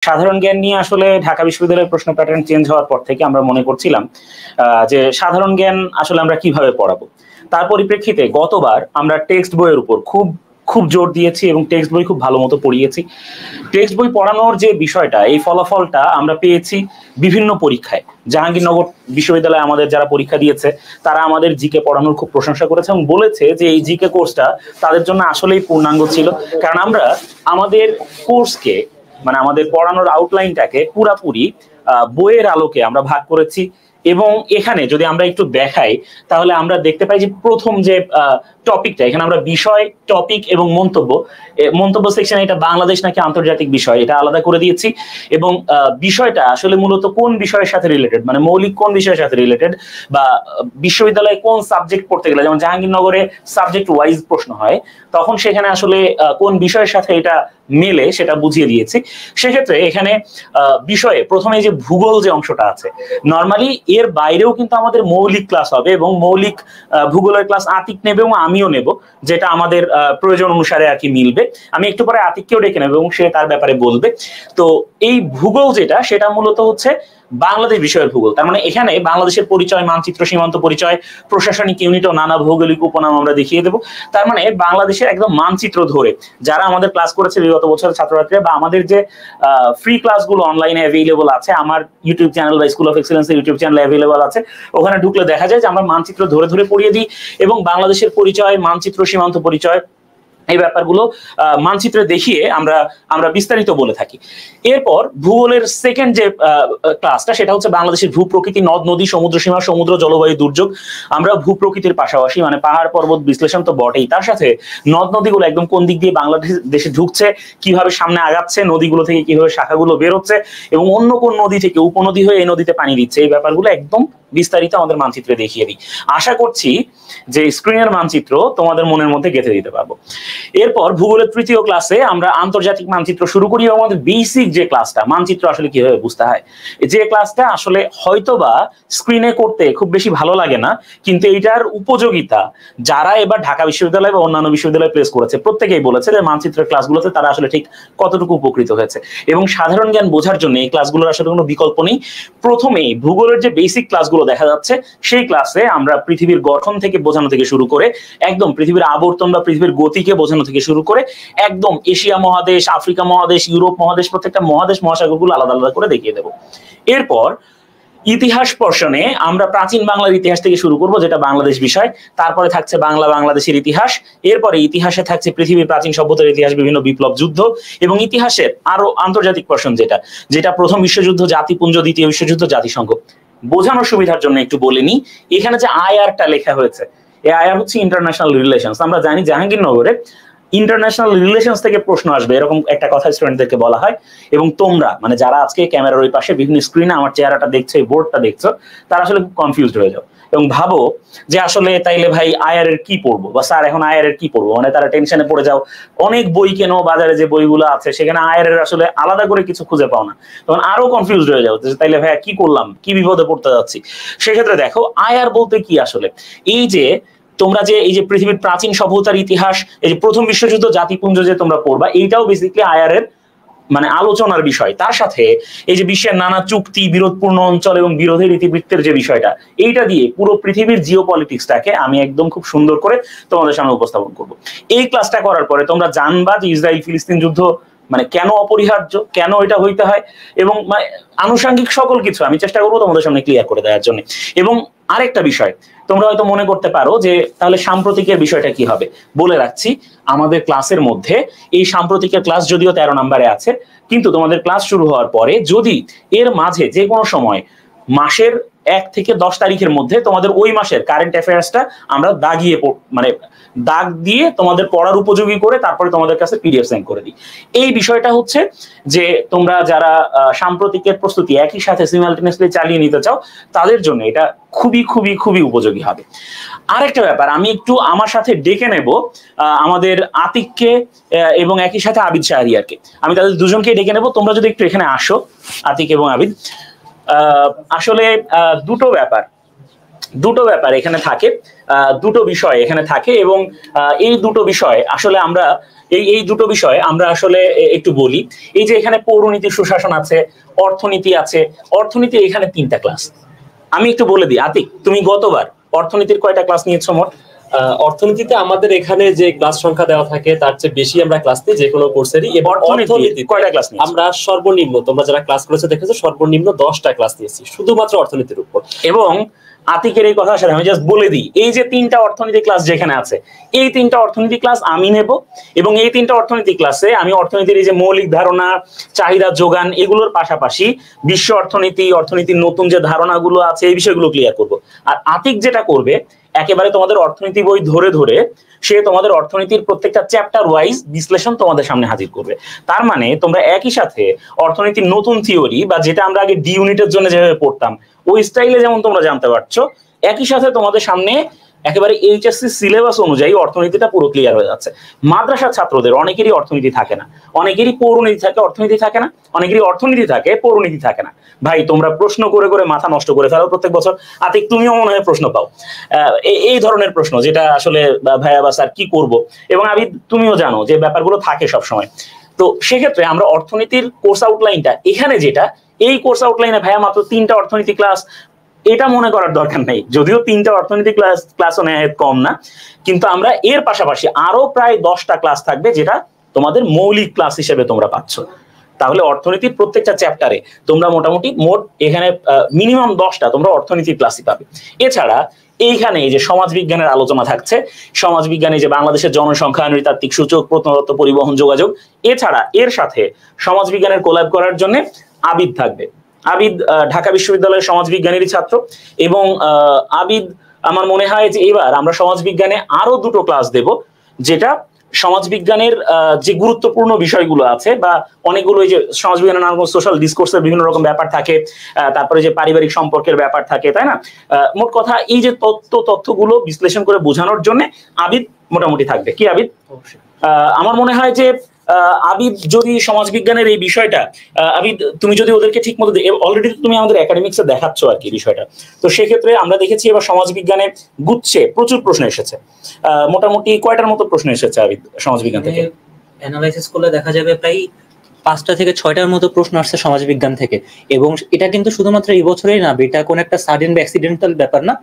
সাধারণ জ্ঞান নিয়ে আসলে ঢাকা বিশ্ববিদ্যালয়ের প্রশ্ন প্যাটার্ন চেঞ্জ হওয়ার পর থেকে আমরা মনে করছিলাম যে সাধারণ জ্ঞান আসলে আমরা কিভাবে পড়াবো। তার পরিপ্রেক্ষিতে গতবার আমরা টেক্সট বইয়ের উপর খুব খুব জোর দিয়েছি এবং টেক্সট বই খুব ভালো মতো পড়িয়েছি। টেক্সট বই পড়ানোর যে বিষয়টা, এই ফলাফলটা আমরা পেয়েছি বিভিন্ন পরীক্ষায়। জাহাঙ্গীরনগর বিশ্ববিদ্যালয়ে আমাদের যারা পরীক্ষা দিয়েছে তারা আমাদের জিকে পড়ানোর খুব প্রশংসা করেছে এবং বলেছে যে এই জিকে কোর্সটা তাদের জন্য আসলেই পূর্ণাঙ্গ ছিল, কারণ আমরা আমাদের কোর্সকে মানে আমাদের পড়ানোর আউটলাইনটাকে পুরাপুরি বইয়ের আলোকে আমরা ভাগ করেছি। এবং এখানে যদি আমরা একটু দেখাই তাহলে আমরা দেখতে পাই যে প্রথম যে টপিকটা, এখানে আমরা বিষয়, টপিক এবং মন্তব্য সেকশনে এটা বাংলাদেশ নাকি আন্তর্জাতিক বিষয় এটা আলাদা করে দিয়েছি। এবং বিষয়টা আসলে মূলত কোন বিষয়ের সাথে রিলেটেড, মানে মৌলিক কোন বিষয়ের সাথে রিলেটেড, বা বিশ্ববিদ্যালয়ে কোন সাবজেক্ট পড়তে গেলে, যেমন জাহাঙ্গীরনগরে সাবজেক্ট ওয়াইজ প্রশ্ন হয়, তখন সেখানে আসলে কোন বিষয়ের সাথে এটা মেলে সেটা বুঝিয়ে দিয়েছি। সেক্ষেত্রে এখানে বিষয়ে প্রথমে যে ভূগোল যে অংশটা আছে, নর্মালি এর বাইরেও কিন্তু আমাদের মৌলিক ক্লাস হবে এবং মৌলিক ভূগোলের ক্লাস আতিক নেবে এবং আমিও নেব, যেটা আমাদের প্রয়োজন অনুসারে আর কি মিলবে। আমি একটু পরে আতিককেও ডেকে নেব এবং সে তার ব্যাপারে বলবে। তো এই ভূগোল যেটা, সেটা মূলত হচ্ছে বাংলাদেশ বিষয়ের ভূগোল। তার মানে এখানে বাংলাদেশের পরিচয়, মানচিত্র, সীমান্ত পরিচয়, প্রশাসনিক ইউনিট ও নানা ভৌগোলিক উপনাম আমরা দেখিয়ে দেবো। তার মানে বাংলাদেশের একদম মানচিত্র ধরে যারা আমাদের ক্লাস করেছে বিগত বছরের ছাত্রছাত্রীরা, বা আমাদের যে ফ্রি ক্লাসগুলো অনলাইনে অ্যাভেলেবল আছে, আমার ইউটিউব চ্যানেল বা স্কুল অফ এক্সেলেন্সের ইউটিউব চ্যানেল অ্যাভেলেবল আছে, ওখানে ঢুকলে দেখা যায় যে আমরা মানচিত্র ধরে ধরে পড়িয়ে দিই এবং বাংলাদেশের পরিচয়, মানচিত্র, সীমান্ত পরিচয়, এই ব্যাপারগুলো মানচিত্রে দেখিয়ে আমরা বিস্তারিত বলে থাকি। এরপর ভূগোলের সেকেন্ড যে ক্লাসটা, সেটা হচ্ছে বাংলাদেশের ভূপ্রকৃতি, নদ নদী, সমুদ্র সীমা, সমুদ্র, জলবায়ু, দুর্যোগ। আমরা ভূপ্রকৃতির পাশাপাশি মানে পাহাড় পর্বত বিশ্লেষণ তো বটেই, তার সাথে নদ নদীগুলো একদম কোন দিক দিয়ে বাংলাদেশে ঢুকছে, কিভাবে সামনে আগাচ্ছে, নদীগুলো থেকে কিভাবে শাখাগুলো বেরোচ্ছে এবং অন্য কোন নদী থেকে উপনদী হয়ে এই নদীতে পানি দিচ্ছে, এই ব্যাপারগুলো একদম বিস্তারিত আমাদের মানচিত্রে দেখিয়ে দিই। আশা করছি যে স্ক্রিনের মানচিত্র তোমাদের মনের মধ্যে গেঁথে দিতে পারবো। এরপর ভূগোলের তৃতীয় ক্লাসে আমরা আন্তর্জাতিক মানচিত্র শুরু করি এবং আমাদের বেসিক যে ক্লাসটা, মানচিত্র আসলে কিভাবে বুঝতে হয়, যে ক্লাসটা আসলে হয়তোবা স্ক্রিনে করতে খুব বেশি ভালো লাগে না, কিন্তু এইটার উপযোগিতা যারা এবার ঢাকা বিশ্ববিদ্যালয় বা অন্যান্য বিশ্ববিদ্যালয়ে প্লেস করেছে প্রত্যেকেই বলেছে যে মানচিত্রের ক্লাসগুলোতে তারা আসলে ঠিক কতটুকু উপকৃত হয়েছে। এবং সাধারণ জ্ঞান বোঝার জন্য এই ক্লাসগুলোর আসলে কোনো বিকল্প নেই। প্রথমেই ভূগোলের যে বেসিক ক্লাসগুলো দেখা যাচ্ছে, সেই ক্লাসে আমরা পৃথিবীর গঠন থেকে বোঝানো থেকে শুরু করে একদম পৃথিবীর আবর্তন বা পৃথিবীর গতিকে বোঝানো থেকে শুরু করে একদম এশিয়া মহাদেশ, আফ্রিকা মহাদেশ, ইউরোপ মহাদেশ, প্রত্যেকটা মহাদেশ মহাসাগরগুলো আলাদা আলাদা করে দেখিয়ে দেব। এরপর ইতিহাস পোরশনে আমরা প্রাচীন বাংলার ইতিহাস থেকে শুরু করব, যেটা বাংলাদেশ বিষয়। তারপরে থাকছে বাংলাদেশের ইতিহাস। এরপরে ইতিহাসে থাকছে পৃথিবীর প্রাচীন সভ্যতার ইতিহাস, বিভিন্ন বিপ্লব, যুদ্ধ এবং ইতিহাসের আরো আন্তর্জাতিক পোরশন, যেটা প্রথম বিশ্বযুদ্ধ, জাতিপুঞ্জ, দ্বিতীয় বিশ্বযুদ্ধ, জাতিসংঘ। বোঝানোর সুবিধার জন্য একটু বলে নি, এখানে যে আইআরটা লেখা হয়েছে, এই আইআর হচ্ছে ইন্টারন্যাশনাল রিলেশনস। আমরা জানি জাহাঙ্গীরনগরে ইন্টারন্যাশনাল রিলেশনস থেকে প্রশ্ন আসবে, এরকম একটা কথা স্টুডেন্টদেরকে বলা হয়। এবং তোমরা মানে যারা আজকে ক্যামেরার ওই পাশে বিভিন্ন স্ক্রিনে আমার চেহারাটা দেখছো, এই বোর্ডটা দেখছো, তারা আসলে খুব কনফিউজড হয়ে যাও এবং ভাবো যে আসলে তাইলে ভাই আইআর এর কি পড়বো, বা স্যার এখন আইআর এর কি পড়বো, মানে তারা টেনশনে পড়ে যাও। অনেক বই কেনো, বাজারে যে বইগুলো আছে সেখানে আইআর এর আসলে আলাদা করে কিছু খুঁজে পাও না, তখন আরো কনফিউজড হয়ে যাও যে তাইলে ভাইয়া কি করলাম, কি বিপদে পড়তে যাচ্ছি। সেক্ষেত্রে দেখো আইআর বলতে কি আসলে, এই যে তোমরা যে এই যে পৃথিবীর প্রাচীন সভ্যতার ইতিহাস, এই যে প্রথম বিশ্বযুদ্ধ, জাতিপুঞ্জ যে তোমরা পড়বা, এইটাও বেসিক্যালি আইআর এর মানে আলোচনার বিষয়। তার সাথে এই যে বিশ্বের নানা চুক্তি, বিরোধপূর্ণ অঞ্চল এবং বিরোধের ইতিবৃত্তের যে বিষয়টা, এইটা দিয়ে পুরো পৃথিবীর জিওপলিটিক্সটাকে আমি একদম খুব সুন্দর করে তোমাদের সামনে উপস্থাপন করব। এই ক্লাসটা করার পরে তোমরা জানবা যে ইসরায়েল ফিলিস্তিন যুদ্ধ মানে কেন অপরিহার্য, কেন এটা হইতে হয়, এবং মানে আনুষঙ্গিক সকল কিছু আমি চেষ্টা করবো তোমাদের সামনে ক্লিয়ার করে দেওয়ার জন্য। এবং আরেকটা বিষয় তোমরা হয়তো মনে করতে পারো যে তাহলে সাম্প্রতিকের বিষয়টা কি হবে, বলে রাখছি আমাদের ক্লাসের মধ্যে এই সাম্প্রতিকের ক্লাস যদিও 13 নম্বরে আছে, কিন্তু তোমাদের ক্লাস শুরু হওয়ার পরে যদি এর মাঝে যে কোনো সময় মাসের 1 থেকে 10 তারিখের মধ্যে তোমাদের ওই মাসের কারেন্ট অ্যাফেয়ার্সটা আমরা মানে দাগ দিয়ে তোমাদের পড়ার উপযোগী করে তারপরে তোমাদের কাছে পিডিএফ সেন্ড করে দিই। এই বিষয়টা হচ্ছে যে তোমরা যারা সাম্প্রতিকের প্রস্তুতি একই সাথে সিমালটেনিয়াসলি চালিয়ে নিতে চাও, তাদের জন্য এটা খুবই খুবই খুবই উপযোগী হবে। আরেকটা ব্যাপার, আমি একটু আমার সাথে ডেকে নেব আমাদের আতিককে এবং একই সাথে আবিদ শাহরিয়ারকে। আমি তাদের দুজনকে ডেকে নেব, তোমরা যদি একটু এখানে আসো, আতিক এবং আবিদ। আসলে দুটো ব্যাপার এখানে থাকে, দুটো বিষয় এখানে থাকে এবং এই দুটো বিষয় আসলে আমরা এই এই দুটো বিষয় আমরা আসলে একটু বলি। এই যে এখানে পৌরনীতি সুশাসন আছে, অর্থনীতি আছে। অর্থনীতি এখানে 3টা ক্লাস। আমি একটু বলে দিই, আতিক তুমি গতবার অর্থনীতির কয়টা ক্লাস নিয়েছো মোট? অর্থনীতিতে আমাদের এখানে যে ক্লাস সংখ্যা দেওয়া থাকে তার চেয়ে বেশি আমরা ক্লাস নিই যে কোনো কোর্সেরই। এবং অর্থনীতি কয়টা ক্লাস নিয়েছো? আমরা সর্বনিম্ন, তোমরা যারা ক্লাস করেছো দেখেছো, সর্বনিম্ন 10টা ক্লাস নিয়েছি শুধুমাত্র অর্থনীতির উপর। এবং আতিকের এই কথার সাথে আমি জাস্ট বলে দিই, এই যে 3টা অর্থনীতি ক্লাস যেখানে আছে, এই 3টা অর্থনীতি ক্লাস আমি নেব। এবং এই 3টা অর্থনীতি ক্লাসে আমি অর্থনীতির এই যে মৌলিক ধারণা, চাহিদা যোগান, এগুলোর পাশাপাশি বিশ্ব অর্থনীতি, অর্থনীতির নতুন যে ধারণাগুলো আছে এই বিষয়গুলো ক্লিয়ার করব। আর আতিক যেটা করবে, একেবারে তোমাদের অর্থনীতি বই ধরে ধরে সে তোমাদের অর্থনীতির প্রত্যেকটা চ্যাপ্টার ওয়াইজ বিশ্লেষণ তোমাদের সামনে হাজির করবে। তার মানে তোমরা একই সাথে অর্থনীতির নতুন থিওরি বা যেটা আমরা আগে ডি ইউনিটের জন্য যেভাবে পড়তাম ওই স্টাইলে যেমন তোমরা জানতে পারছো, একই সাথে তোমাদের সামনে একেবারে এইচএসসি সিলেবাস অনুযায়ী অর্থনীতিটা পুরো ক্লিয়ার হয়ে যাচ্ছে। মাদ্রাসার ছাত্রদের অনেকেরই অর্থনীতি থাকে না, অনেকেরই পৌরনীতি থাকে, অর্থনীতি থাকে না, অনেকেরই অর্থনীতি থাকে, পৌরনীতি থাকে না। ভাই তোমরা প্রশ্ন করে করে মাথা নষ্ট করে ফেলো প্রত্যেক বছর। আতিক তুমিও মনে হয় প্রশ্ন পাও এই ধরনের প্রশ্ন, যেটা আসলে ভাইয়া বা স্যার কি করব। এবং আমি তুমিও জানো যে ব্যাপারগুলো থাকে সব সময়। তো সেক্ষেত্রে আমরা অর্থনীতির কোর্স আউটলাইনটা এখানে যেটা, এই কোর্স আউটলাইনে ভাইয়া মাত্র 3টা অর্থনীতি ক্লাস, এটা মনে করার দরকার নেই। যদিও 3টা অর্থনীতি ক্লাসও নেয় কম না, কিন্তু আমরা এর পাশাপাশি আরো প্রায় 10টা ক্লাস থাকবে যেটা তোমাদের মৌলিক ক্লাস হিসেবে তোমরা পাচ্ছ। তাহলে অর্থনীতির প্রত্যেকটা চ্যাপ্টারে তোমরা মোটামুটি মোট এখানে মিনিমাম 10টা তোমরা অর্থনীতি ক্লাসই পাবে। এছাড়া এইখানে এই যে সমাজ বিজ্ঞানের আলোচনা থাকছে, সমাজ বিজ্ঞানে যে বাংলাদেশের জনসংখ্যা, নৃতাত্ত্বিক সূচক, প্রত্নতত্ত্ব, পরিবহন, যোগাযোগ, এছাড়া এর সাথে সমাজ বিজ্ঞানের কোল্যাব করার জন্য আবিদ থাকবে। আবিদ ঢাকা বিশ্ববিদ্যালয়ের সমাজ বিজ্ঞানেরই ছাত্র এবং আবিদ আমার মনে হয় যে এবার আমরা সমাজ বিজ্ঞানে আরো 2টো ক্লাস দেব, যেটা সমাজবিজ্ঞানের যে গুরুত্বপূর্ণ বিষয়গুলো আছে বা অনেকগুলো এই যে সমাজবিজ্ঞানের নানা সোশ্যাল ডিসকোর্সের বিভিন্ন রকম ব্যাপার থাকে, তারপরে যে পারিবারিক সম্পর্কের ব্যাপার থাকে, তাই না? মোট কথা এই যে তথ্যগুলো বিশ্লেষণ করে বোঝানোর জন্য আবিদ মোটামুটি থাকবে। কি আবিদ? আমার মনে হয় যে আবিদ যদি সমাজবিজ্ঞানের এই বিষয়টা, আবিদ তুমি যদি ওদেরকে ঠিক মতো, অলরেডি তুমি আমাদের একাডেমিক্সে দেখাচ্ছ আর কি বিষয়টা, তো সেক্ষেত্রে আমরা দেখেছি এবার সমাজবিজ্ঞানে গুচ্ছে প্রচুর প্রশ্ন এসেছে। মোটামুটি কয়টার মতো প্রশ্ন এসেছে আবিদ সমাজবিজ্ঞান থেকে? অ্যানালাইসিস করলে দেখা যাবে প্রায় 5টা থেকে 6টার মতো প্রশ্ন আসছে সমাজবিজ্ঞান থেকে। এবং এটা কিন্তু শুধুমাত্র এই বছরেই না, এটা কোন একটা সাডেন বা অ্যাক্সিডেন্টাল ব্যাপার না।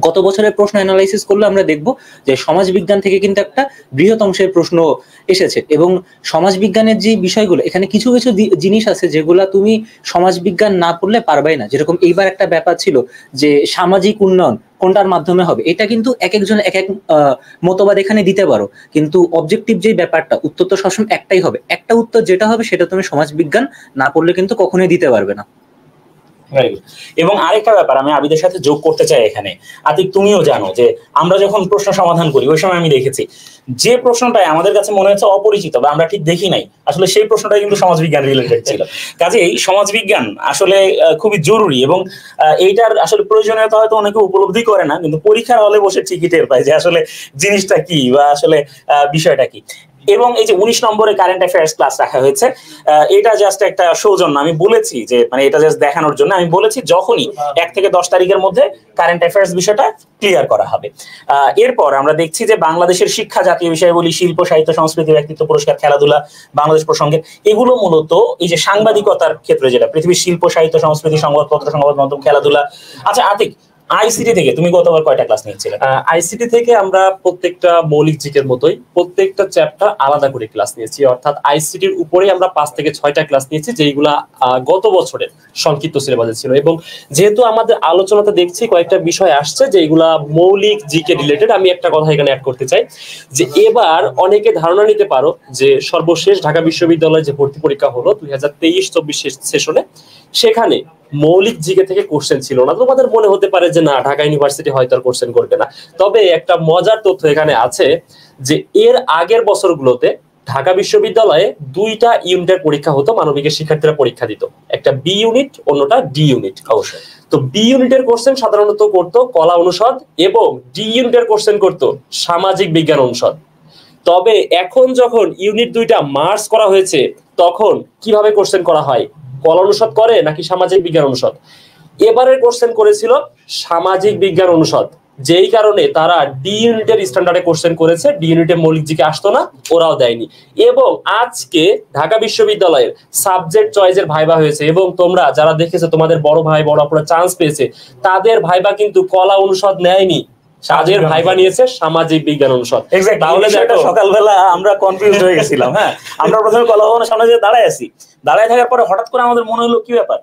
গত বছরের প্রশ্ন অ্যানালাইসিস করলে আমরা দেখব যে সমাজবিজ্ঞান থেকে কিন্তু একটা বৃহৎ অংশের প্রশ্ন এসেছে। এবং সমাজবিজ্ঞানের যে বিষয়গুলো, এখানে কিছু কিছু জিনিস আছে যেগুলা তুমি সমাজবিজ্ঞান না পড়লে পারবাই না। যেরকম এইবার একটা ব্যাপার ছিল যে সামাজিক উন্নয়ন কোনটার মাধ্যমে হবে, এটা কিন্তু এক একজন এক এক মতবাদ এখানে দিতে পারো, কিন্তু অবজেক্টিভ যে ব্যাপারটা, উত্তর তো সবসময় একটাই হবে। একটা উত্তর যেটা হবে সেটা তুমি সমাজবিজ্ঞান না পড়লে কিন্তু কখনোই দিতে পারবে না। এবং আরেকটা ব্যাপার আমি আবিদের সাথে যোগ করতে চাই এখানে, আতিক তুমিও জানো যে আমরা যখন প্রশ্ন সমাধান করি ওই সময় আমি দেখেছি যে প্রশ্নটাই আমাদের কাছে মনে হচ্ছে অপরিচিত বা আমরা ঠিক দেখি নাই, আসলে সেই প্রশ্নটাই কিন্তু সমাজবিজ্ঞান রিলেটেড ছিল। কাজেই সমাজবিজ্ঞান আসলে খুবই জরুরি এবং এইটার আসলে প্রয়োজনীয়তা হয়তো অনেকে উপলব্ধি করে না, কিন্তু পরীক্ষার হলে বসে ঠিকই টের পায় যে আসলে জিনিসটা কি বা আসলে বিষয়টা কি। এবং এই যে 19 নম্বরে কারেন্ট অ্যাফেয়ার্স ক্লাস রাখা হয়েছে, এটা জাস্ট একটা সৌজন্য। আমি বলেছি যে মানে এটা জাস্ট দেখানোর জন্য আমি বলেছি যখনই 1 থেকে 10 তারিখের মধ্যে কারেন্ট অ্যাফেয়ার্স বিষয়টা ক্লিয়ার করা হবে। এরপর আমরা দেখছি যে বাংলাদেশের শিক্ষা, জাতীয় বিষয়াবলী, শিল্প, সাহিত্য, সংস্কৃতি, ব্যক্তিত্ব পুরস্কার, খেলাধুলা, বাংলাদেশ প্রসঙ্গে, এগুলো মূলত এই যে সাংবাদিকতার ক্ষেত্রে যেটা পৃথিবীর শিল্প, সাহিত্য, সংস্কৃতি, সংবাদপত্র, সংবাদ মাধ্যম, খেলাধুলা। আচ্ছা আতিক, আইসিটি থেকে তুমি গতবার কয়টা ক্লাস নিয়েছিলে? আইসিটি থেকে আমরা প্রত্যেকটা মৌলিক জিকের মতোই প্রত্যেকটা চ্যাপ্টার আলাদা করে ক্লাস নিয়েছি। অর্থাৎ আইসিটির উপরেই আমরা 5 থেকে 6টা ক্লাস নিয়েছি, যেগুলা গত বছরের সংক্ষিপ্ত সিলেবাসে ছিল। এবং যেহেতু আমাদের আলোচনাতে দেখছি কয়েকটা বিষয় আসছে যেগুলা মৌলিক জিকে রিলেটেড, আমি একটা কথা এখানে অ্যাড করতে চাই যে এবার অনেকে ধারণা নিতে পারো যে সর্বশেষ ঢাকা বিশ্ববিদ্যালয়ে যে ভর্তি পরীক্ষা হলো 2023-24 সেশনে, সেখানে মৌলিক জিকে থেকে কোশ্চেন ছিল না। তোমাদের মনে হতে পারে যে না, ঢাকা ইউনিভার্সিটি হয়তো আর কোশ্চেন করবে না। তবে একটা মজার তথ্য এখানে আছে যে এর আগের বছরগুলোতে ঢাকা বিশ্ববিদ্যালয়ে 2টা ইউনিটের পরীক্ষা হতো, মানবিকের শিক্ষার্থীরা পরীক্ষা দিত, একটা বি ইউনিট, অন্যটা ডি ইউনিট। অবশ্যই তো বি ইউনিটের কোশ্চেন সাধারণত করতো কলা অনুষদ এবং ডি ইউনিটের কোশ্চেন করতো সামাজিক বিজ্ঞান অনুষদ। তবে এখন যখন ইউনিট 2টা মার্জ করা হয়েছে তখন কিভাবে কোশ্চেন করা হয়, কলা অনুষদ করে নাকি সামাজিক বিজ্ঞান অনুষদ? এবারের কোশ্চেন করেছিল সামাজিক বিজ্ঞান অনুষদ, যেই কারণে তারা ডি ইউনিটের স্ট্যান্ডার্ডে কোশ্চেন করেছে, ডি ইউনিটে মৌলিক জিকে আসতো না, ওরাও দেয়নি। এবং আজকে ঢাকা বিশ্ববিদ্যালয়ের সাবজেক্ট চয়েসের ভাইবা হয়েছে, এবং তোমরা যারা দেখেছো তোমাদের বড় ভাই বড় আপুরা চান্স পেয়েছে, তাদের ভাইবা কিন্তু কলা অনুষদ নেয়নি, তাদের ভাইবা নিয়েছে সামাজিক বিজ্ঞান অনুষদ। তাহলে সকালবেলা আমরা কনফিউজ হয়ে গেছিলাম। হ্যাঁ, আমরা প্রথমে কলা ভবনের সামনে যে দাঁড়ায় আছি, দাঁড়ায় থাকার পরে হঠাৎ করে আমাদের মনে হলো কি ব্যাপার,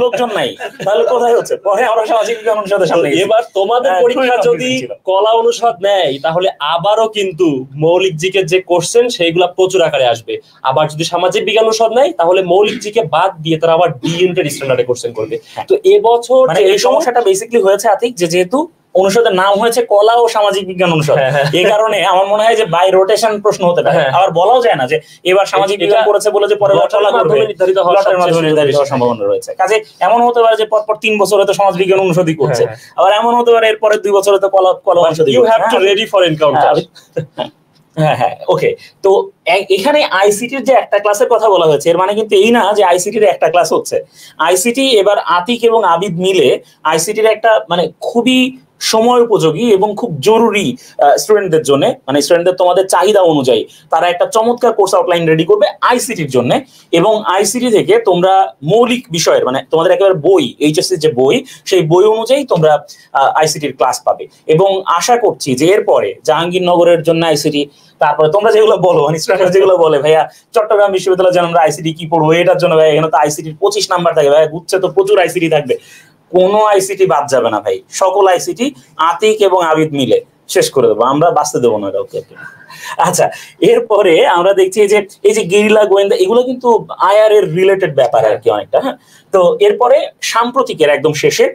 লোকজন নাই, তাহলে কোথায় হচ্ছে, পরে আমরা সামাজিক বিজ্ঞান অনুষদের সামনে। এবার তোমাদের পরীক্ষা যদি কলা অনুষদ নেয়, তাহলে আবারও কিন্তু মৌলিক জিকে যে কোশ্চেন সেইগুলা প্রচুর আকারে আসবে। আবার যদি সামাজিক বিজ্ঞান অনুষদ নেয়, তাহলে মৌলিক জিকে বাদ দিয়ে তারা আবার ডি ইউনিটের স্ট্যান্ডার্ডে কোশ্চেন করবে। তো এবছর এই সমস্যাটা বেসিক্যালি হয়েছে আতিক, যেহেতু অনুষদের নাম হয়েছে কলা ও সামাজিক বিজ্ঞান অনুষদ, এই কারণে আমার মনে হয় যে বাই রোটেশন প্রশ্ন হতে পারে। আবার বলাও যায় না যে এবার সামাজিক বিজ্ঞান করেছে বলে যে পরে কলা করবে, নির্ধারিত হওয়ার সম্ভাবনা রয়েছে। কাজে এমন হতে পারে যে পরপর 3 বছর হয়তো সমাজ বিজ্ঞান অনুষদই করছে, আবার এমন হতে পারে এর পরের 2 বছর হয়তো কলা অনুষদই। You have to ready for encounter. হ্যাঁ, ওকে। তো এখানে আইসিটির যে একটা ক্লাসের কথা বলা হয়েছে, এর মানে কিন্তু এই না যে আইসিটির একটা ক্লাস হচ্ছে। আইসিটি এবার আতিক এবং আবিদ মিলে আইসিটির একটা মানে খুবই সময় উপযোগী এবং খুব জরুরি স্টুডেন্টদের জন্য, মানে স্টুডেন্টদের তোমাদের চাহিদা অনুযায়ী তারা একটা চমৎকার কোর্স আউটলাইন রেডি করবে আইসিটির জন্য। এবং আইসিটি থেকে তোমরা মৌলিক বিষয়ের মানে তোমাদের একেবারে বই, এইচএসসি যে বই, সেই বই অনুযায়ী তোমরা আইসিটির ক্লাস পাবে। এবং আশা করছি যে এরপরে জাহাঙ্গীরনগরের জন্য আইসিটি, তারপরে তোমরা যেগুলো বলো মানে স্টুডেন্টরা যেগুলো বলে ভাইয়া চট্টগ্রাম বিশ্ববিদ্যালয়ের জন্য আমরা আইসিটি কি পড়বো, এটার জন্য ভাই এখানে তো আইসিটির 25 নাম্বার থাকে, ভাই গুচ্ছে তো প্রচুর আইসিটি থাকবে, কোনো আইসিটি বাদ যাবে না ভাই, সকল আইসিটি আতিক এবং আবিদ মিলে শেষ করে দেবো, আমরা বাঁচতে দেবো না ওকে। আচ্ছা, এরপরে আমরা দেখছি যে এই যে গেরিলা গোয়েন্দা, এগুলো কিন্তু আইআর এর রিলেটেড ব্যাপার আর কি অনেকটা। হ্যাঁ, তো এরপরে সাম্প্রতিকের একদম শেষে,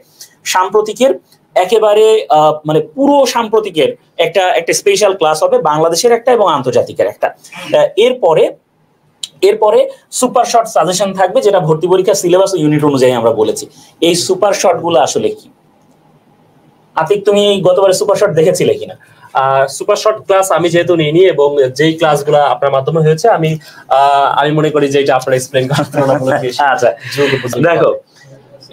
সাম্প্রতিকের একেবারে মানে পুরো সাম্প্রতিকের একটা স্পেশাল ক্লাস হবে, বাংলাদেশের একটা এবং আন্তর্জাতিকের একটা। এরপরে সুপার শর্ট সাজেশন থাকবে, যেটা ভর্তি পরীক্ষা সিলেবাস ও ইউনিট অনুযায়ী আমরা বলেছি। এই সুপার শর্ট গুলো আসলে কি? আতিক, তুমি গতবারে সুপার শর্ট দেখেছিলে কিনা? সুপার শর্ট ক্লাস আমি যেহেতু নিইনি, এবং যেই ক্লাসগুলো আপনার মাধ্যমে হয়েছে আমি মনে করি যে এটা আপনারা এক্সপ্লেইন করতে। আচ্ছা, দেখো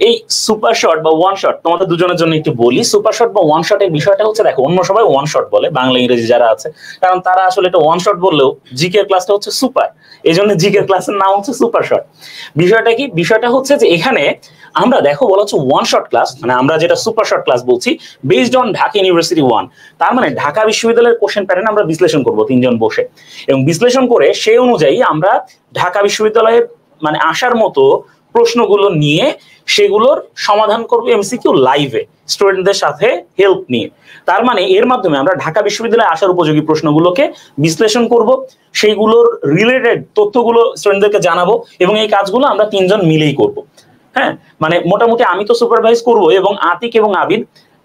এই সুপার শর্ট বা ওয়ান শট তোমাদের দুজনের জন্য একটু বলি। সুপার শট বা ওয়ান শটের বিষয়টা হচ্ছে, দেখো অন্য সবাই ওয়ান শট বলে, বাংলা ইংরেজি যারা আছে, কারণ তারা আসলে এটা ওয়ান শট বললেও জিকে ক্লাসটা হচ্ছে সুপার, এই জন্য জিকে ক্লাসের নাম হচ্ছে সুপার শট। বিষয়টা কি? বিষয়টা হচ্ছে যে এখানে আমরা দেখো বলা হচ্ছে ওয়ান শট ক্লাস, মানে আমরা যেটা সুপার শট ক্লাস বলছি, বেসড অন ঢাকা ইউনিভার্সিটি 1, তার মানে ঢাকা বিশ্ববিদ্যালয়ের কোশ্চেন প্যাটার্ন আমরা বিশ্লেষণ করব 3 জন বসে, এবং বিশ্লেষণ করে সেই অনুযায়ী আমরা ঢাকা বিশ্ববিদ্যালয়ের মানে আসার মতো প্রশ্নগুলো নিয়ে সেগুলোর সমাধান করবো এমসিকিউ লাইভে স্টুডেন্টদের সাথে হেল্প নিয়ে। তার মানে এর মাধ্যমে আমরা ঢাকা বিশ্ববিদ্যালয়ে আসার উপযোগী প্রশ্নগুলোকে বিশ্লেষণ করব, সেইগুলোর রিলেটেড তথ্যগুলো স্টুডেন্টদেরকে জানাবো, এবং এই কাজগুলো আমরা 3 জন মিলেই করব। হ্যাঁ, মানে মোটামুটি আমি তো সুপারভাইজ করব, এবং আতিক এবং আবিদ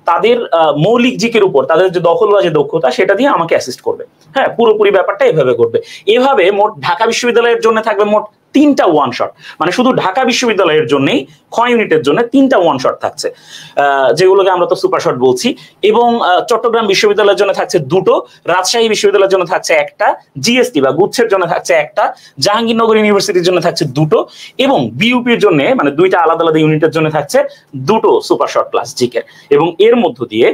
তাদের মৌলিক জিকের উপর তাদের যে দখলবাজি দক্ষতা সেটা দিয়ে আমাকে অ্যাসিস্ট করবে। হ্যাঁ, পুরোপুরি ব্যাপারটা এভাবে করবে। এভাবে মোট ঢাকা বিশ্ববিদ্যালয়ের জন্য থাকবে মোট 3টা ওয়ান শট, মানে শুধু ঢাকা বিশ্ববিদ্যালয়ের জন্যই খ ইউনিটের জন্য 3টা ওয়ান শট থাকছে, যেগুলোকে আমরা তো সুপার শট বলছি। এবং চট্টগ্রাম বিশ্ববিদ্যালয়ের জন্য থাকছে 2টো, রাজশাহী বিশ্ববিদ্যালয়ের জন্য থাকছে 1টা, জিএসটি বা গুচ্ছের জন্য থাকছে 1টা, জাহাঙ্গীরনগর ইউনিভার্সিটির জন্য থাকছে 2টো, এবং বিইউপির জন্য মানে 2টা আলাদা আলাদা ইউনিটের জন্য থাকছে 2টো সুপার শট ক্লাস জিকে। এবং এর মধ্য দিয়ে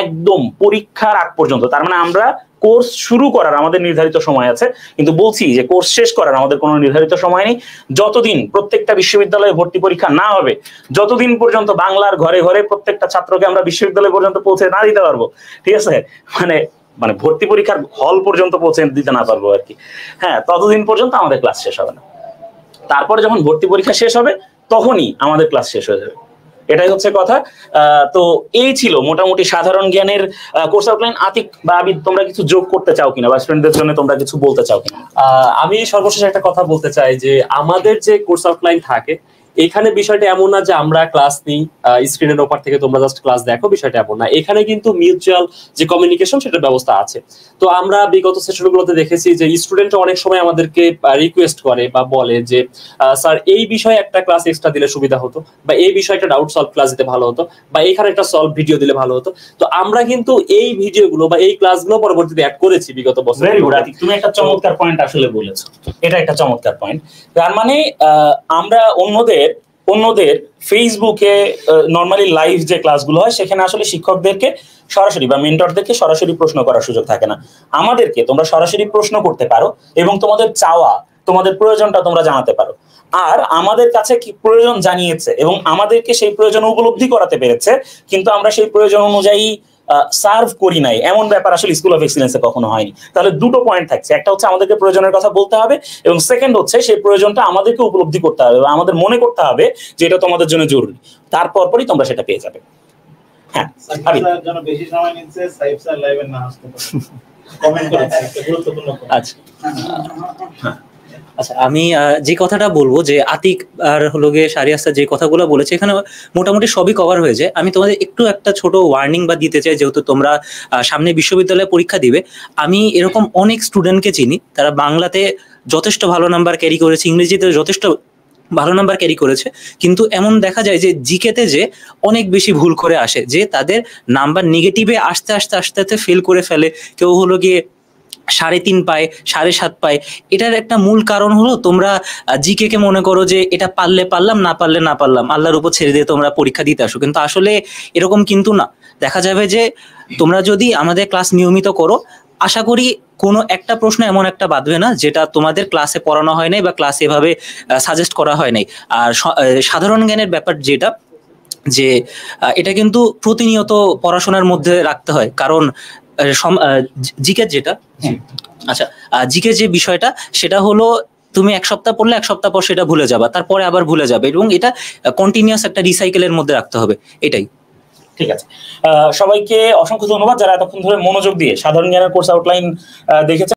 একদম পরীক্ষার আগ পর্যন্ত, তার মানে আমরা কোর্স শুরু করার আমাদের নির্ধারিত সময় আছে, কিন্তু বলছি যে কোর্স শেষ করার আমাদের কোনো নির্ধারিত সময় নেই। যতদিন প্রত্যেকটা বিশ্ববিদ্যালয়ে ভর্তি পরীক্ষা না হবে, যতদিন পর্যন্ত বাংলার ঘরে ঘরে প্রত্যেকটা ছাত্রকে আমরা বিশ্ববিদ্যালয় পর্যন্ত পৌঁছে না দিতে পারবো, ঠিক আছে, মানে ভর্তি পরীক্ষার হল পর্যন্ত পৌঁছে দিতে না পারবো আর কি, হ্যাঁ, ততদিন পর্যন্ত আমাদের ক্লাস শেষ হবে না। তারপরে যখন ভর্তি পরীক্ষা শেষ হবে তখনই আমাদের ক্লাস শেষ হয়ে যাবে, এটাই হচ্ছে কথা। তো এই ছিল মোটামুটি সাধারণ জ্ঞানের কোর্স আউটলাইন। আতিক বা আবিদ, তোমরা কিছু যোগ করতে চাও কিনা, বা স্টুডেন্টদের জন্য তোমরা কিছু বলতে চাও কিনা? আমি সর্বশেষ একটা কথা বলতে চাই যে আমাদের যে কোর্স আউটলাইন থাকে, এখানে বিষয়টা এমন না যে আমরা ক্লাস নিই স্ক্রিনের ওপর থেকে তোমরা জাস্ট ক্লাস দেখো, বিষয়টা এমন না। এখানে কিন্তু মিউচুয়াল যে কমিউনিকেশন সেটার ব্যবস্থা আছে। তো আমরা বিগত সেশনগুলোতে দেখেছি যে স্টুডেন্টরা অনেক সময় আমাদেরকে রিকোয়েস্ট করে বা বলে যে স্যার এই বিষয়ে একটা ক্লাস এক্সট্রা দিলে সুবিধা হতো, বা এই বিষয়টা ডাউট সলভ ক্লাস দিতে ভালো হতো, বা এখানে একটা সলভ ভিডিও দিলে ভালো হতো। তো আমরা কিন্তু এই ভিডিওগুলো বা এই ক্লাসগুলো পরবর্তীতে অ্যাড করেছি বিগত বছর। তুমি একটা চমৎকার পয়েন্ট আসলে বলেছো, এটা একটা চমৎকার পয়েন্ট। তার মানে আমরা অন্যদের অন্যদের ফেসবুকে নর্মালি লাইভ যে ক্লাসগুলো হয় সেখানে আসলে শিক্ষকদেরকে সরাসরি বা মেন্টরদেরকে সরাসরি প্রশ্ন করার সুযোগ থাকে না। আমাদেরকে তোমরা সরাসরি প্রশ্ন করতে পারো এবং তোমাদের চাওয়া, তোমাদের প্রয়োজনটা তোমরা জানাতে পারো। আর আমাদের কাছে কি প্রয়োজন জানিয়েছে এবং আমাদেরকে সেই প্রয়োজন উপলব্ধি করাতে পেরেছে, কিন্তু আমরা সেই প্রয়োজন অনুযায়ী সার্ভ করি নাই, এমন ব্যাপার আসলে স্কুল অফ এক্সিলেন্সে কখনো হয়নি। তাহলে দুটো পয়েন্ট থাকছে, একটা হচ্ছে আমাদেরকে প্রয়োজনের কথা বলতে হবে, এবং সেকেন্ড হচ্ছে সেই প্রয়োজনটা আমাদেরকে উপলব্ধি করতে হবে বা আমাদের মনে করতে হবে যে এটা তোমাদের জন্য জরুরি, তারপর পরই তোমরা সেটা পেয়ে যাবে। হ্যাঁ, বেশি সময় নিচ্ছে, সাইফ স্যার লাইভে না আসতে পারে, কমেন্ট করেছে একটা গুরুত্বপূর্ণ পয়েন্ট। আচ্ছা আচ্ছা, আমি যে কথাটা বলবো যে আতিক আর হলো গিয়ে শাহরিয়ার স্যার যে কথাগুলো বলেছে এখানে মোটামুটি সবই কভার হয়ে যায়। আমি তোমাদের একটু একটা ছোট ওয়ার্নিং বা দিতে চাই, যেহেতু তোমরা সামনে বিশ্ববিদ্যালয়ে পরীক্ষা দিবে। আমি এরকম অনেক স্টুডেন্টকে চিনি তারা বাংলাতে যথেষ্ট ভালো নাম্বার ক্যারি করেছে, ইংরেজিতে যথেষ্ট ভালো নাম্বার ক্যারি করেছে, কিন্তু এমন দেখা যায় যে জিকেতে যে অনেক বেশি ভুল করে আসে, যে তাদের নাম্বার নেগেটিভে আস্তে আস্তে আস্তে আস্তে ফেল করে ফেলে। কেউ হলো গিয়ে 3.5 পায়, 7.5 পায়। এটার একটা মূল কারণ হলো তোমরা জিকে কে মনে করো যে এটা পারলে পারলাম, না পারলে না পারলাম, আল্লাহর উপর ছেড়ে দিয়ে তোমরা পরীক্ষা দিতে আসো, কিন্তু আসলে এরকম কিন্তু না। দেখা যাবে যে তোমরা যদি আমাদের ক্লাস নিয়মিত করো, আশা করি কোনো একটা প্রশ্ন এমন একটা বাঁধবে না যেটা তোমাদের ক্লাসে পড়ানো হয় নাই বা ক্লাসে এভাবে সাজেস্ট করা হয় নাই। আর সাধারণ জ্ঞানের ব্যাপার যেটা, যে এটা কিন্তু প্রতিনিয়ত পড়াশোনার মধ্যে রাখতে হয়, কারণ জিকে যেটা, আচ্ছা জিকে যে বিষয়টা সেটা হলো তুমি 1 সপ্তাহ পড়লে 1 সপ্তাহ পর সেটা ভুলে যাবা, তারপরে আবার ভুলে যাবে, এবং এটা কন্টিনিউয়াস একটা রিসাইকেলের মধ্যে রাখতে হবে। এটাই। ঠিক আছে, সবাইকে অসংখ্য ধন্যবাদ যারা এতক্ষণ ধরে মনোযোগ দিয়ে সাধারণ জ্ঞানের কোর্স আউটলাইন দেখেছেন।